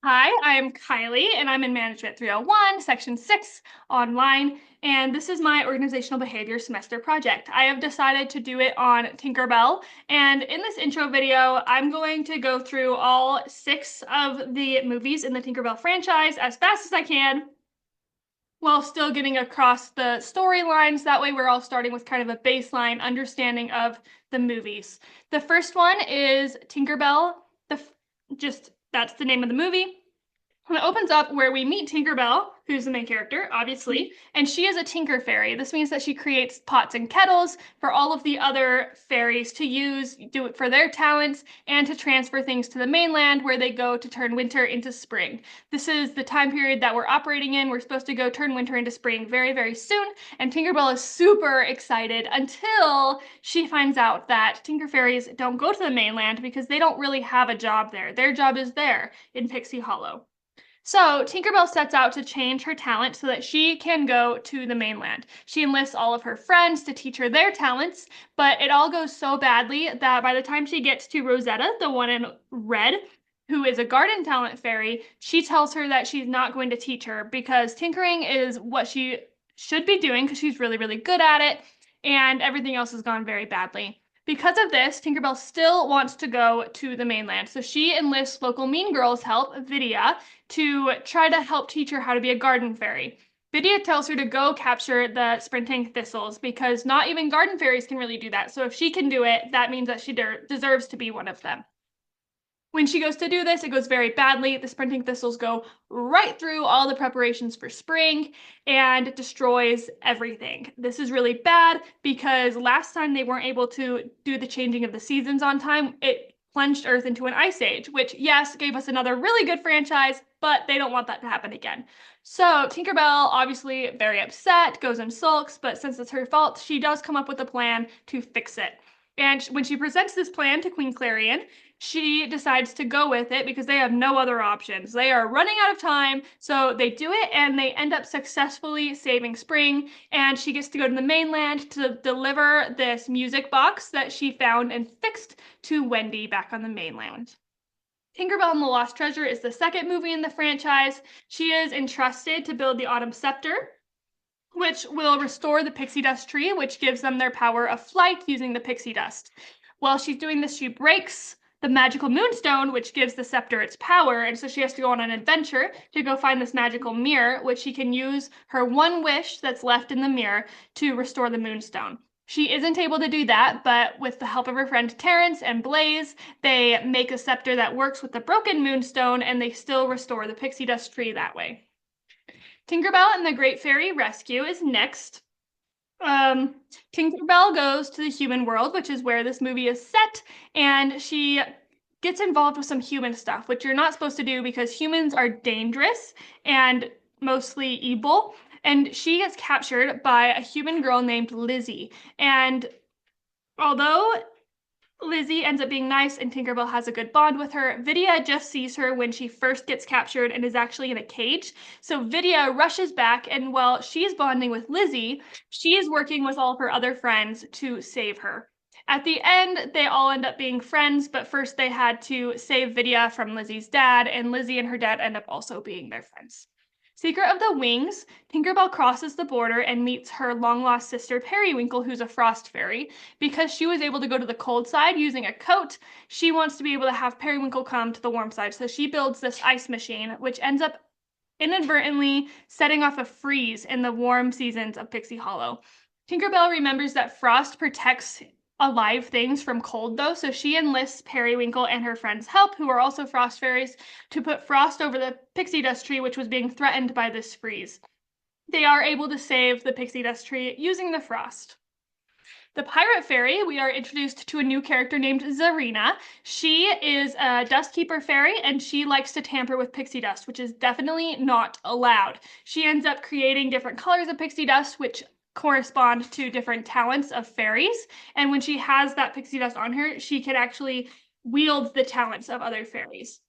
Hi, I'm Kylie, and I'm in Management 301, Section 6 online, and this is my organizational behavior semester project. I have decided to do it on Tinkerbell, and in this intro video, I'm going to go through all 6 of the movies in the Tinkerbell franchise as fast as I can while still getting across the storylines. That way, we're all starting with kind of a baseline understanding of the movies. The first one is Tinkerbell, just that's the name of the movie. And it opens up where we meet Tinkerbell, who's the main character, obviously, and she is a tinker fairy. This means that she creates pots and kettles for all of the other fairies to use, do it for their talents, and to transfer things to the mainland where they go to turn winter into spring. This is the time period that we're operating in. We're supposed to go turn winter into spring very, very soon, and Tinkerbell is super excited until she finds out that tinker fairies don't go to the mainland because they don't really have a job there. Their job is there in Pixie Hollow. So Tinkerbell sets out to change her talent so that she can go to the mainland. She enlists all of her friends to teach her their talents, but it all goes so badly that by the time she gets to Rosetta, the one in red, who is a garden talent fairy, she tells her that she's not going to teach her because tinkering is what she should be doing because she's really, really good at it, and everything else has gone very badly. Because of this, Tinkerbell still wants to go to the mainland, so she enlists local Mean Girl's help, Vidya, to try to help teach her how to be a garden fairy. Vidya tells her to go capture the sprinting thistles because not even garden fairies can really do that. So if she can do it, that means that she deserves to be one of them. When she goes to do this, it goes very badly. The sprinting thistles go right through all the preparations for spring and destroys everything. This is really bad because last time they weren't able to do the changing of the seasons on time. It plunged Earth into an ice age, which, yes, gave us another really good franchise, but they don't want that to happen again. So Tinkerbell, obviously very upset, goes and sulks, but since it's her fault, she does come up with a plan to fix it. And when she presents this plan to Queen Clarion, she decides to go with it because they have no other options. They are running out of time, so they do it and they end up successfully saving Spring. And she gets to go to the mainland to deliver this music box that she found and fixed to Wendy back on the mainland. Tinkerbell and the Lost Treasure is the second movie in the franchise. She is entrusted to build the Autumn Scepter, which will restore the pixie dust tree, which gives them their power of flight using the pixie dust. While she's doing this, she breaks the magical moonstone, which gives the scepter its power, and so she has to go on an adventure to go find this magical mirror, which she can use her one wish that's left in the mirror to restore the moonstone. She isn't able to do that, but with the help of her friend Terrence and Blaze, they make a scepter that works with the broken moonstone, and they still restore the pixie dust tree that way. Tinkerbell and the Great Fairy Rescue is next. Um, Tinkerbell goes to the human world, which is where this movie is set, and she gets involved with some human stuff, which you're not supposed to do because humans are dangerous and mostly evil. And she gets captured by a human girl named Lizzie. And although Lizzie ends up being nice and Tinkerbell has a good bond with her, Vidya just sees her when she first gets captured and is actually in a cage. So Vidya rushes back, and while she's bonding with Lizzie, she is working with all of her other friends to save her. At the end, they all end up being friends, but first they had to save Vidya from Lizzie's dad, and Lizzie and her dad end up also being their friends. Secret of the Wings, Tinkerbell crosses the border and meets her long lost sister Periwinkle, who's a frost fairy. Because she was able to go to the cold side using a coat, she wants to be able to have Periwinkle come to the warm side. So she builds this ice machine, which ends up inadvertently setting off a freeze in the warm seasons of Pixie Hollow. Tinkerbell remembers that frost protects alive things from cold, though, so she enlists Periwinkle and her friends' help, who are also frost fairies, to put frost over the pixie dust tree, which was being threatened by this freeze. They are able to save the pixie dust tree using the frost. The pirate fairy, we are introduced to a new character named Zarina. She is a dust keeper fairy and she likes to tamper with pixie dust, which is definitely not allowed. She ends up creating different colors of pixie dust, which correspond to different talents of fairies. And when she has that pixie dust on her, she can actually wield the talents of other fairies.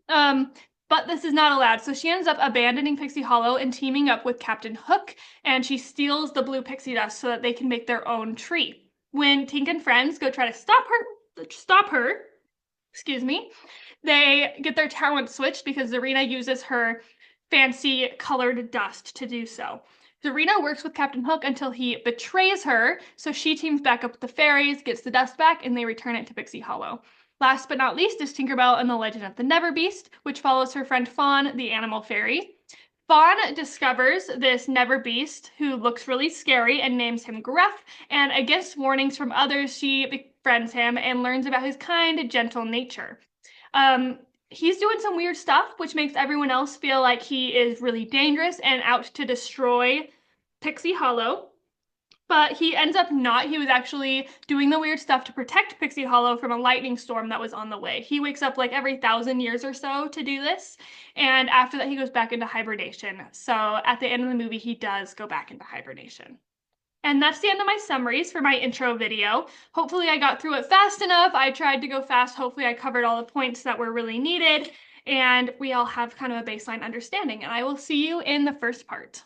Um, but this is not allowed. So she ends up abandoning Pixie Hollow and teaming up with Captain Hook, and she steals the blue pixie dust so that they can make their own tree. When Tink and friends go try to stop her, excuse me, they get their talent switched because Zarina uses her fancy colored dust to do so. Zarina works with Captain Hook until he betrays her, so she teams back up with the fairies, gets the dust back, and they return it to Pixie Hollow. Last but not least is Tinkerbell and the Legend of the Never Beast, which follows her friend Fawn, the animal fairy. Fawn discovers this Never Beast who looks really scary and names him Gruff, and against warnings from others, she befriends him and learns about his kind, gentle nature. Um, he's doing some weird stuff, which makes everyone else feel like he is really dangerous and out to destroy Pixie Hollow. But he ends up not. He was actually doing the weird stuff to protect Pixie Hollow from a lightning storm that was on the way. He wakes up like every 1,000 years or so to do this. And after that, he goes back into hibernation. So at the end of the movie, he does go back into hibernation. And that's the end of my summaries for my intro video. Hopefully I got through it fast enough. I tried to go fast. Hopefully I covered all the points that were really needed. And we all have kind of a baseline understanding. And I will see you in the first part.